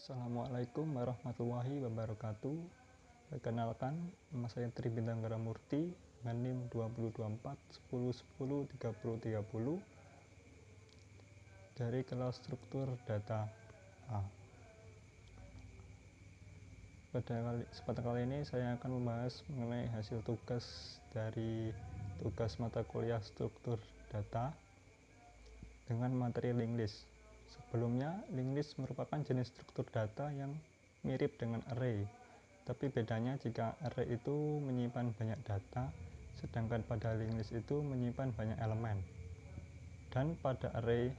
Assalamualaikum warahmatullahi wabarakatuh. Perkenalkan, nama saya Tri Bintang Garamurti dengan NIM 2024 1010 3030 dari kelas struktur data A. Pada kesempatan kali ini saya akan membahas mengenai hasil tugas dari tugas mata kuliah struktur data dengan materi linked list. Sebelumnya, linked list merupakan jenis struktur data yang mirip dengan array, tapi bedanya jika array itu menyimpan banyak data, sedangkan pada linked list itu menyimpan banyak elemen. Dan pada array,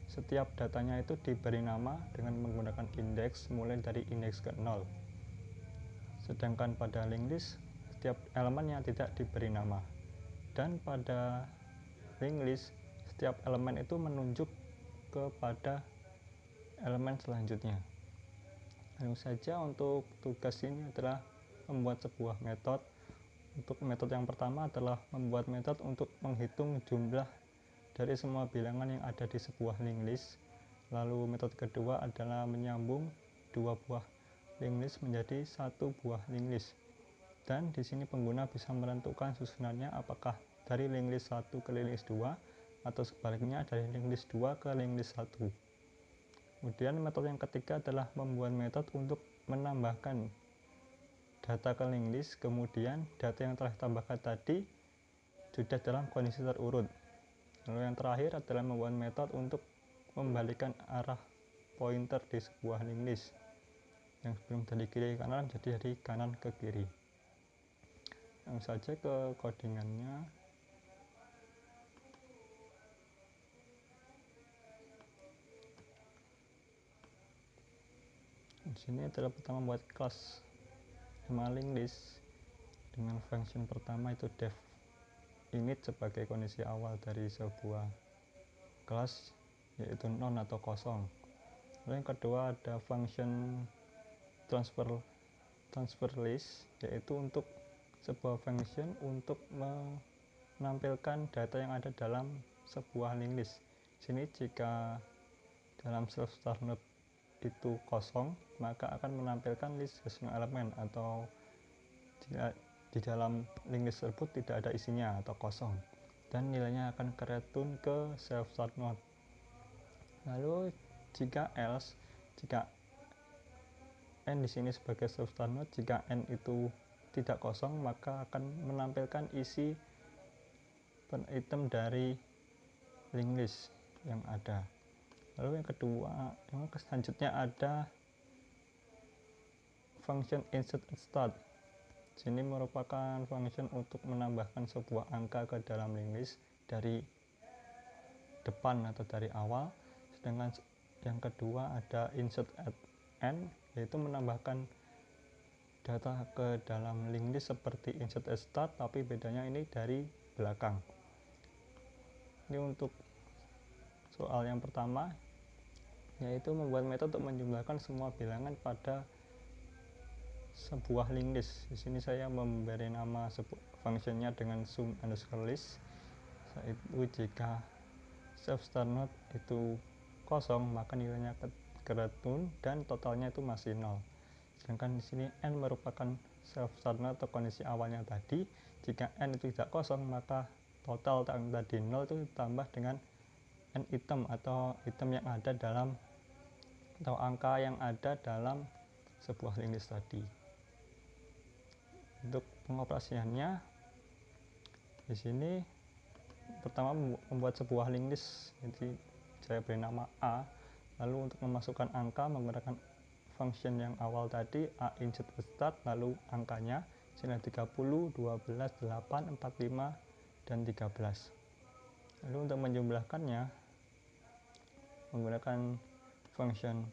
setiap datanya itu diberi nama dengan menggunakan indeks mulai dari indeks ke 0. Sedangkan pada linked list, setiap elemennya tidak diberi nama. Dan pada linked list, setiap elemen itu menunjuk kepada elemen selanjutnya. Langsung saja untuk tugas ini adalah membuat sebuah metode. Untuk metode yang pertama adalah membuat metode untuk menghitung jumlah dari semua bilangan yang ada di sebuah linked list. Lalu metode kedua adalah menyambung dua buah linked list menjadi satu buah linked list. Dan di sini pengguna bisa menentukan susunannya apakah dari linked list 1 ke linked list 2 atau sebaliknya dari linked list 2 ke linked list 1. Kemudian metode yang ketiga adalah membuat metode untuk menambahkan data ke linked list, kemudian data yang telah ditambahkan tadi sudah dalam kondisi terurut. Lalu yang terakhir adalah membuat metode untuk membalikan arah pointer di sebuah linked list. Yang sebelum dari kiri ke kanan jadi dari kanan ke kiri. Langsung saja ke codingannya. Di sini adalah pertama membuat kelas nama linked list dengan function pertama itu def init sebagai kondisi awal dari sebuah kelas, yaitu non atau kosong. Lalu yang kedua ada function transfer list, yaitu untuk sebuah function untuk menampilkan data yang ada dalam sebuah linked list. Sini jika dalam self start node itu kosong, maka akan menampilkan list semua elemen, atau jika di dalam linked list tersebut tidak ada isinya atau kosong, dan nilainya akan ke return ke self start node. Lalu jika else, jika n di sini sebagai self start node, jika n itu tidak kosong maka akan menampilkan isi item dari linked list yang ada. Lalu yang kedua, yang selanjutnya ada function insert start. Sini merupakan function untuk menambahkan sebuah angka ke dalam linked list dari depan atau dari awal. Sedangkan yang kedua ada insert at end, yaitu menambahkan data ke dalam linked list seperti insert at start, tapi bedanya ini dari belakang. Ini untuk soal yang pertama, yaitu membuat metode untuk menjumlahkan semua bilangan pada sebuah linked list. Di sini saya memberi nama fungsinya dengan sum underscore list. Itu jika self start node itu kosong maka nilainya ke return dan totalnya itu masih 0. Sedangkan di sini n merupakan self start node atau kondisi awalnya tadi. Jika n itu tidak kosong maka total yang tadi 0 itu ditambah dengan n item atau item yang ada dalam atau angka yang ada dalam sebuah linked list tadi. Untuk pengoperasiannya, di sini pertama membuat sebuah linked list, jadi saya beri nama A. Lalu untuk memasukkan angka menggunakan function yang awal tadi, a insert start, lalu angkanya sini 30, 12, 8, 45, dan 13. Lalu untuk menjumlahkannya menggunakan function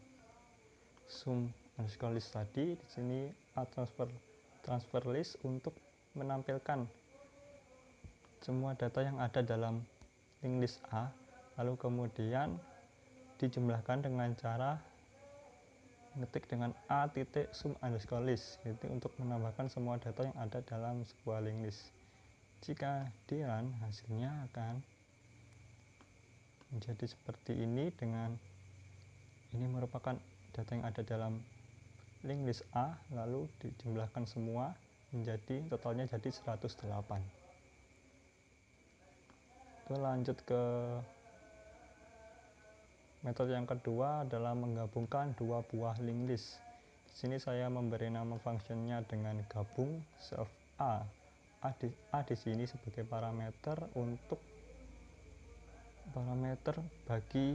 sum underscore list tadi. Di sini a transfer list untuk menampilkan semua data yang ada dalam linked list A, lalu kemudian dijumlahkan dengan cara ngetik dengan a titik sum underscore list, itu untuk menambahkan semua data yang ada dalam sebuah linked list. Jika di run, hasilnya akan menjadi seperti ini. Dengan ini merupakan data yang ada dalam link list A, lalu dijumlahkan semua menjadi totalnya jadi 108. Itu lanjut ke metode yang kedua adalah menggabungkan dua buah link list. Di sini saya memberi nama fungsinya dengan gabung self A. A di sini sebagai parameter bagi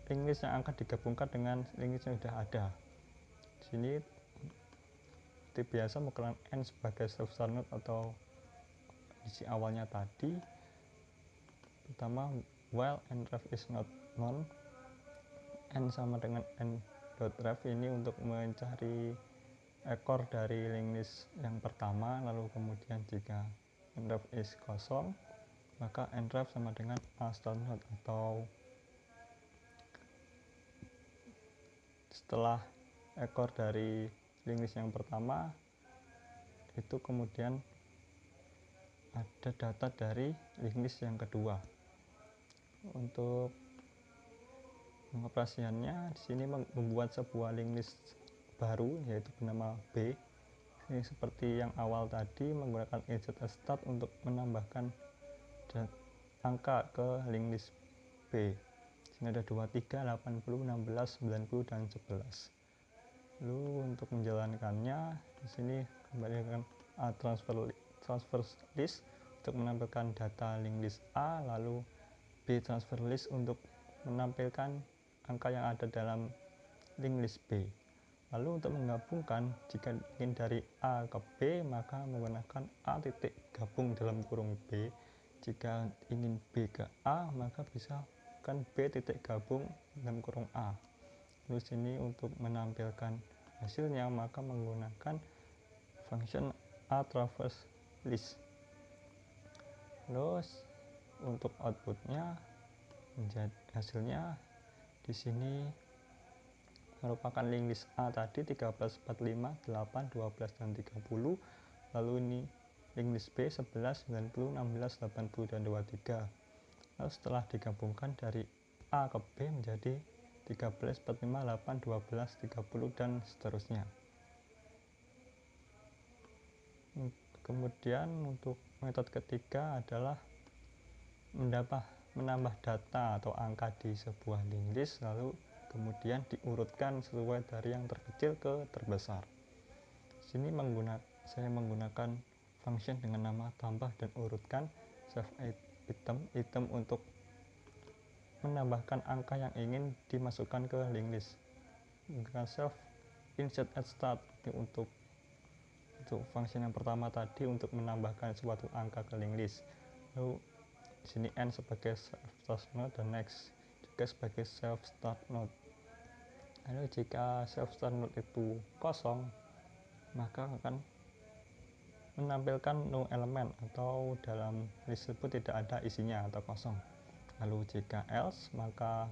link list yang akan digabungkan dengan link list yang sudah ada. Di sini seperti biasa menggunakan n sebagai self start node atau isi awalnya tadi. Pertama, while nref is not known, n sama dengan n.ref ini untuk mencari ekor dari link list yang pertama, lalu kemudian jika nref is kosong, maka nref sama dengan a start node, atau setelah ekor dari link list yang pertama itu kemudian ada data dari link list yang kedua. Untuk pengoperasiannya di sini membuat sebuah link list baru yaitu bernama B. Ini seperti yang awal tadi menggunakan insert start untuk menambahkan angka ke link list B. Sini ada 23, 80, 16, 90 dan 11. Lalu untuk menjalankannya di sini kembali dengan A transfer list untuk menampilkan data link list A, lalu B transfer list untuk menampilkan angka yang ada dalam link list B. Lalu untuk menggabungkan, jika ingin dari A ke B maka menggunakan A titik gabung dalam kurung B. Jika ingin B ke A maka bisa kan B titik gabung dalam kurung A. Lalu sini untuk menampilkan hasilnya maka menggunakan function A traverse list. Terus untuk outputnya menjadi hasilnya di sini merupakan link list A tadi 13, 45, 8, 12 dan 30. Lalu ini link list B 11, 90, 16, 80 dan 23. Lalu setelah digabungkan dari A ke B menjadi 13, 45, 8, 12, 30 dan seterusnya. Kemudian untuk metode ketiga adalah menambah data atau angka di sebuah link list, lalu kemudian diurutkan sesuai dari yang terkecil ke terbesar. Sini saya menggunakan function dengan nama tambah dan urutkan save item untuk menambahkan angka yang ingin dimasukkan ke link list. Menggunakan save insert at start untuk function yang pertama tadi untuk menambahkan suatu angka ke link list. Lalu di sini n sebagai self start node dan next juga sebagai self start node. Lalu jika self start node itu kosong maka akan menampilkan no element atau dalam list tersebut tidak ada isinya atau kosong. Lalu jika else maka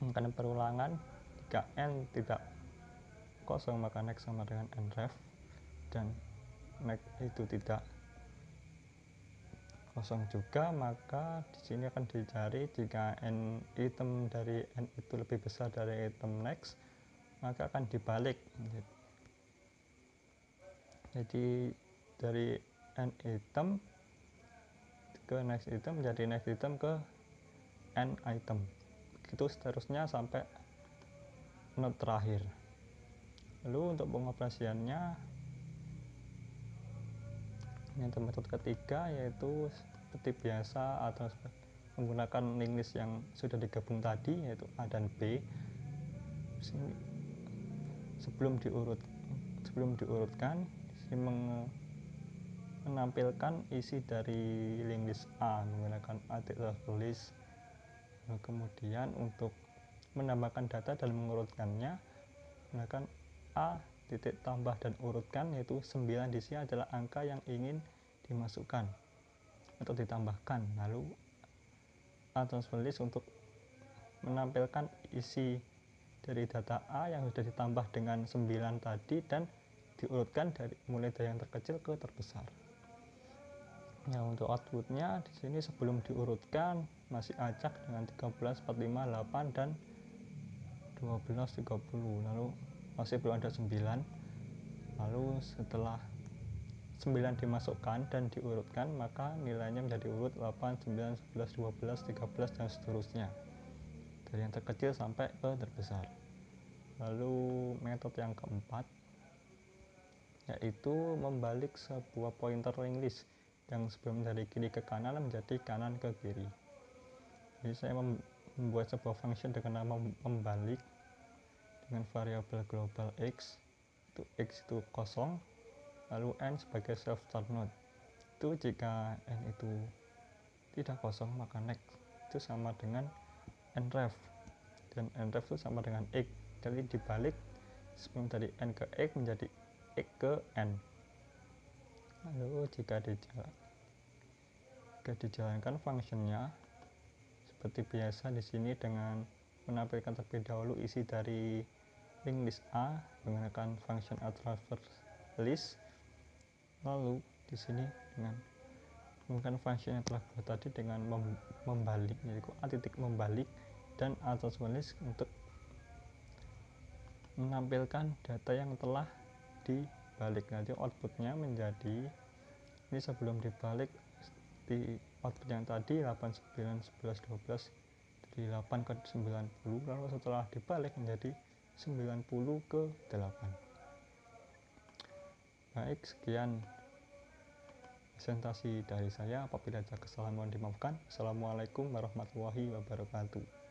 akan perulangan. Jika n tidak kosong maka next sama dengan nref, dan next itu tidak kosong juga maka di sini akan dicari jika n item dari n itu lebih besar dari item next maka akan dibalik. Jadi dari n item ke next item menjadi next item ke n item, begitu seterusnya sampai node terakhir. Lalu untuk pengoperasiannya metode ketiga yaitu seperti biasa atau menggunakan link list yang sudah digabung tadi yaitu A dan B. Sebelum diurutkan menampilkan isi dari link list A menggunakan A transfer list. Nah, kemudian untuk menambahkan data dan mengurutkannya menggunakan A titik tambah dan urutkan, yaitu 9 di sini adalah angka yang ingin dimasukkan atau ditambahkan. Lalu A transfer list untuk menampilkan isi dari data A yang sudah ditambah dengan 9 tadi dan diurutkan mulai dari yang terkecil ke terbesar. Nah, untuk outputnya di sini sebelum diurutkan masih acak dengan 13, 45, 8 dan 12, 30, lalu masih belum ada 9. Lalu setelah 9 dimasukkan dan diurutkan, maka nilainya menjadi urut 8, 9, 11, 12, 13, dan seterusnya, dari yang terkecil sampai ke terbesar. Lalu metode yang keempat yaitu membalik sebuah pointer linked list yang sebelum dari kiri ke kanan menjadi kanan ke kiri. Jadi saya membuat sebuah function dengan nama membalik dengan variabel global x itu kosong, lalu n sebagai self start node. Itu jika n itu tidak kosong maka next itu sama dengan nref, dan nref itu sama dengan x. Jadi dibalik sebelum dari n ke x menjadi x ke n. Lalu jika dijalankan fungsinya seperti biasa di sini dengan menampilkan terlebih dahulu isi dari linked list A menggunakan function aTraverse list. Lalu di sini dengan menggunakan function yang telah buat tadi dengan membalik, yaitu a titik membalik dan aTraverse list untuk menampilkan data yang telah dibalik. Nanti outputnya menjadi ini sebelum dibalik di output yang tadi 8, 9, 11, 12 dari 8 ke 90, lalu setelah dibalik menjadi 90 ke 8. Baik, sekian presentasi dari saya. Apabila ada kesalahan mohon dimaafkan. Assalamualaikum warahmatullahi wabarakatuh.